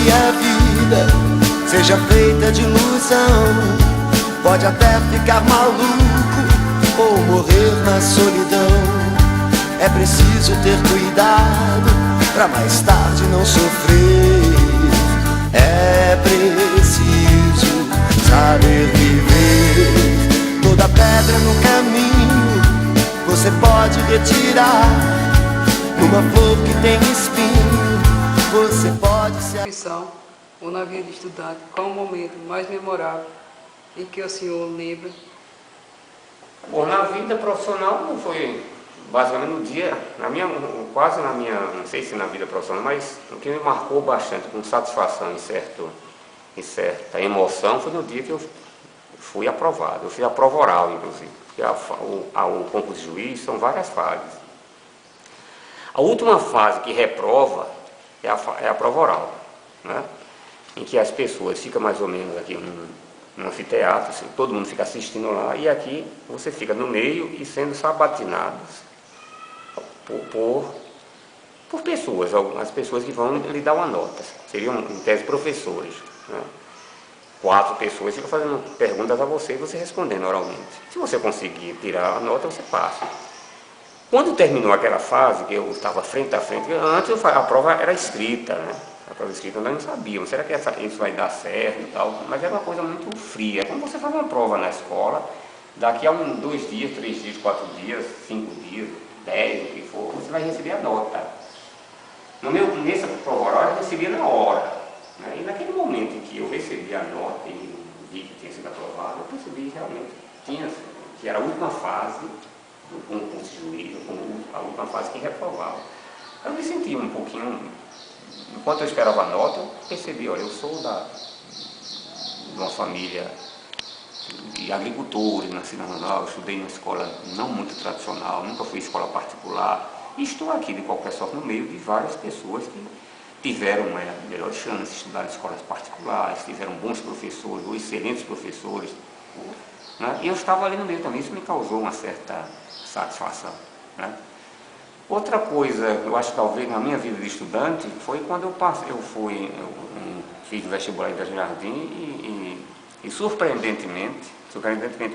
que a vida seja feita de ilusão. Pode até ficar maluco ou morrer na solidão. É preciso ter cuidado pra mais tarde não sofrer. É preciso saber viver. Toda pedra no caminho você pode retirar. Numa flor que tem espinho você pode se... Profissão ou na vida de estudante, qual o momento mais memorável em que o senhor lembra? Bom, na vida profissional não foi basicamente no dia, quase na minha, não sei se na vida profissional, mas o que me marcou bastante com satisfação e certa emoção foi no dia que eu fui aprovado. Eu fiz a prova oral, inclusive, porque o concurso de juiz são várias fases. A última fase que reprova é a prova oral, né? Em que as pessoas ficam mais ou menos aqui num anfiteatro, assim, todo mundo fica assistindo lá, e aqui você fica no meio e sendo sabatinados por pessoas, as pessoas que vão lhe dar uma nota, seriam em tese professores, né? 4 pessoas ficam fazendo perguntas a você e você respondendo oralmente. Se você conseguir tirar a nota, você passa. Quando terminou aquela fase, que eu estava frente a frente, antes a prova era escrita, né? A prova escrita nós não sabíamos, será que isso vai dar certo e tal, mas era uma coisa muito fria. Quando você faz uma prova na escola, daqui a 2 dias, 3 dias, 4 dias, 5 dias, 10, o que for, você vai receber a nota. Nessa prova oral eu recebia na hora, né? E naquele momento em que eu recebi a nota e vi que tinha sido aprovado, eu percebi que realmente que era a última fase do concurso de juiz, a última fase que reprovava. Eu me senti um pouquinho, enquanto eu esperava a nota, eu percebi, olha, eu sou de uma família de agricultores, nasci na rural, eu estudei numa escola não muito tradicional, nunca fui escola particular, e estou aqui de qualquer sorte no meio de várias pessoas que tiveram melhor chance de estudar em escolas particulares, tiveram bons professores, ou excelentes professores, né? E eu estava ali no meio também, isso me causou uma certa satisfação, né? Outra coisa, eu acho que talvez na minha vida de estudante, foi quando eu fiz o vestibular em Belo Jardim e surpreendentemente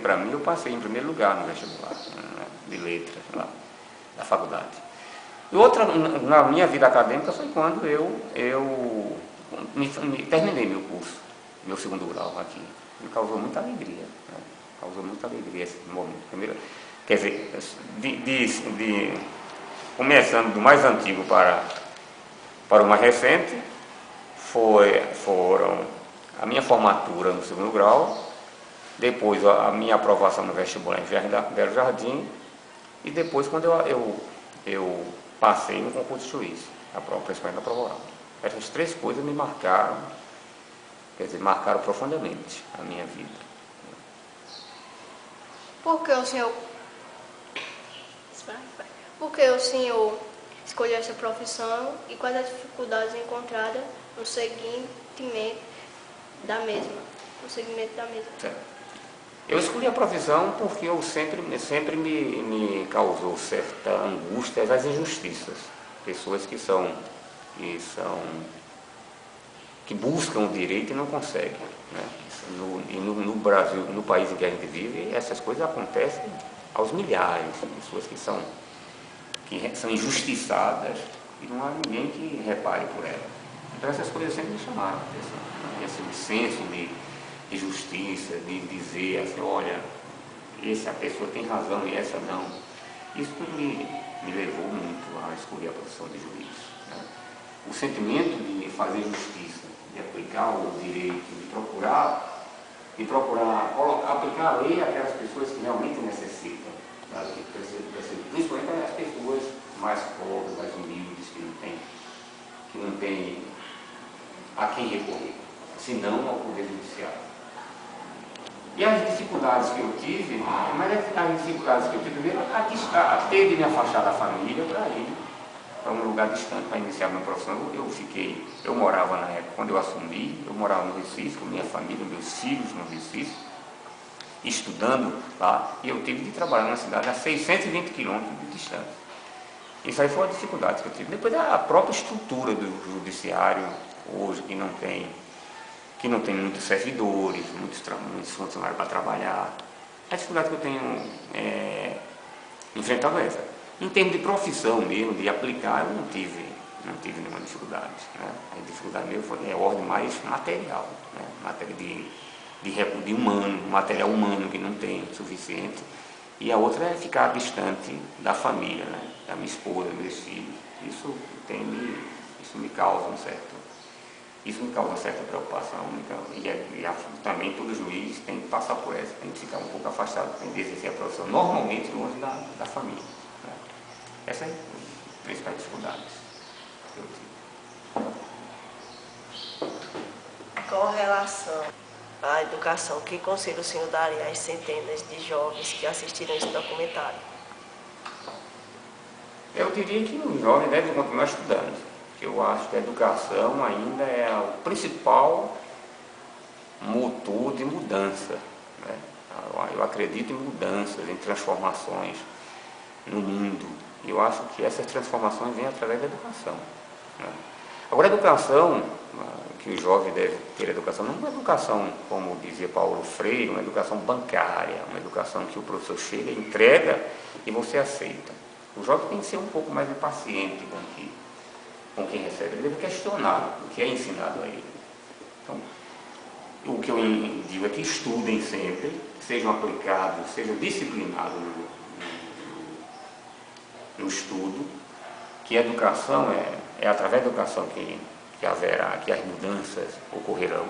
para mim, eu passei em primeiro lugar no vestibular, né, de letras lá, da faculdade. E outra, na minha vida acadêmica, foi quando eu terminei meu curso, meu segundo grau aqui. Me causou muita alegria, né? Causou muita alegria esse momento. Primeiro, quer dizer, começando do mais antigo para o mais recente, foram a minha formatura no segundo grau, depois a minha aprovação no vestibular em Belo Jardim, e depois quando eu passei no concurso de juiz, principalmente na prova oral. Essas 3 coisas me marcaram, quer dizer, marcaram profundamente a minha vida. Por que o senhor escolheu essa profissão e quais as dificuldades encontradas no segmento da mesma? Certo. Eu escolhi a profissão porque eu sempre me causou certa angústia as injustiças. Pessoas que buscam o direito e não conseguem, né? No Brasil, no país em que a gente vive, essas coisas acontecem aos milhares de pessoas que são injustiçadas e não há ninguém que repare por elas. Então essas coisas sempre me chamaram a atenção, né? Esse senso de justiça, de dizer assim, olha, essa pessoa tem razão e essa não. Isso me levou muito a escolher a profissão de juiz, né? O sentimento de fazer justiça, de aplicar o direito, de procurar aplicar a lei àquelas pessoas que realmente necessitam, tá? Principalmente as pessoas mais pobres, mais humildes, que não tem a quem recorrer, senão ao Poder Judiciário. E as dificuldades que eu tive, primeiro, a ter de me afastar da família para ir para um lugar distante para iniciar minha profissão. Eu morava na época, quando eu assumi, eu morava no Recife, com minha família, meus filhos no Recife, estudando lá, e eu tive de trabalhar numa cidade a 620 quilômetros de distância. Isso aí foi uma dificuldade que eu tive. Depois a própria estrutura do judiciário, hoje que não tem muitos servidores, muitos funcionários para trabalhar. A dificuldade que eu tenho enfrentado é essa. Em termos de profissão mesmo, de aplicar, eu não tive nenhuma dificuldade. Né? A dificuldade mesmo foi ordem mais material, né? Matéria de humano, material humano que não tem suficiente. E a outra é ficar distante da família, né? Da minha esposa, dos meus filhos. Isso me causa uma certa preocupação. E também todo juiz tem que passar por essa, tem que ficar um pouco afastado, tem que exercer a profissão normalmente longe da família. Né? Essas são as principais dificuldades que eu tive. Com relação à educação, que conselho o senhor daria às centenas de jovens que assistiram esse documentário? Eu diria que o jovem deve continuar estudando, porque eu acho que a educação ainda é o principal motor de mudança. Né? Eu acredito em mudanças, em transformações no mundo. E eu acho que essas transformações vêm através da educação. Né? Agora, a educação, que o jovem deve ter educação, não é uma educação, como dizia Paulo Freire, uma educação bancária, uma educação que o professor chega, entrega e você aceita. O jovem tem que ser um pouco mais impaciente com quem recebe. Ele deve questionar o que é ensinado a ele. Então, o que eu digo é que estudem sempre, sejam aplicados, sejam disciplinados no estudo, que a educação é através da educação que as mudanças ocorrerão.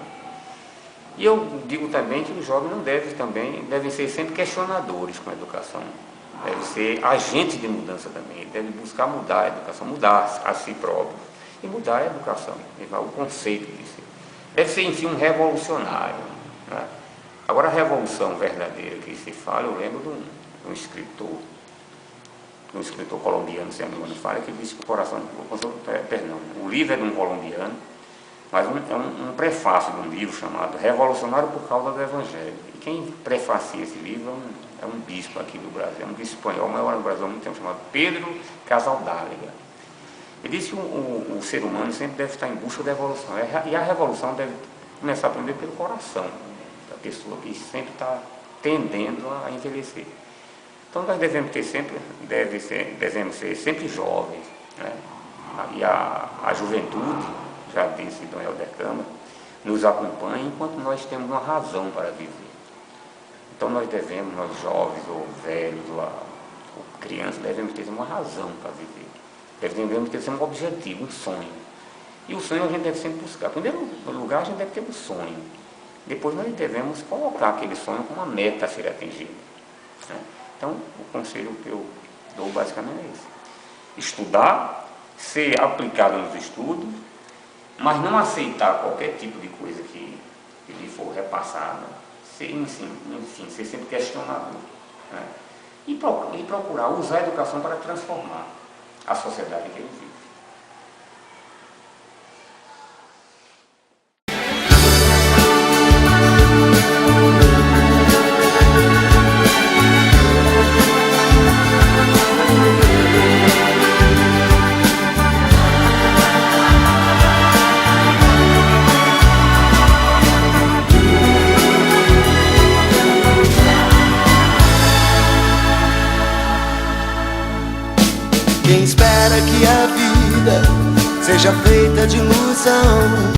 E eu digo também que os jovens devem ser sempre questionadores com a educação. Deve ser agente de mudança também. Ele deve buscar mudar a educação, mudar a si próprio e mudar a educação, o conceito disso. Deve ser, enfim, um revolucionário. Né? Agora, a revolução verdadeira que se fala, eu lembro de um escritor colombiano, se não me engano, fala que diz que o livro é de um colombiano, mas é um prefácio de um livro chamado Revolucionário por Causa do Evangelho. E quem prefacia esse livro é um bispo aqui do Brasil, é um bispo espanhol, maior no Brasil há muito tempo, chamado Pedro Casaldáliga. Ele disse que o ser humano sempre deve estar em busca da evolução, e a revolução deve começar primeiro pelo coração da pessoa, que sempre está tendendo a envelhecer. Então nós devemos ser sempre jovens, né? E a juventude, já disse Dom Helder Câmara, nos acompanha enquanto nós temos uma razão para viver. Então nós jovens ou velhos ou crianças, devemos ter uma razão para viver. Devemos ter sempre um objetivo, um sonho. E o sonho a gente deve sempre buscar. Em primeiro lugar, a gente deve ter um sonho. Depois nós devemos colocar aquele sonho como uma meta a ser atingida. Né? Então, o conselho que eu dou basicamente é esse. Estudar, ser aplicado nos estudos, mas não aceitar qualquer tipo de coisa que lhe for repassada. Enfim, ser sempre questionador. Né? E procurar usar a educação para transformar a sociedade que ele vive. Quem espera que a vida seja feita de ilusão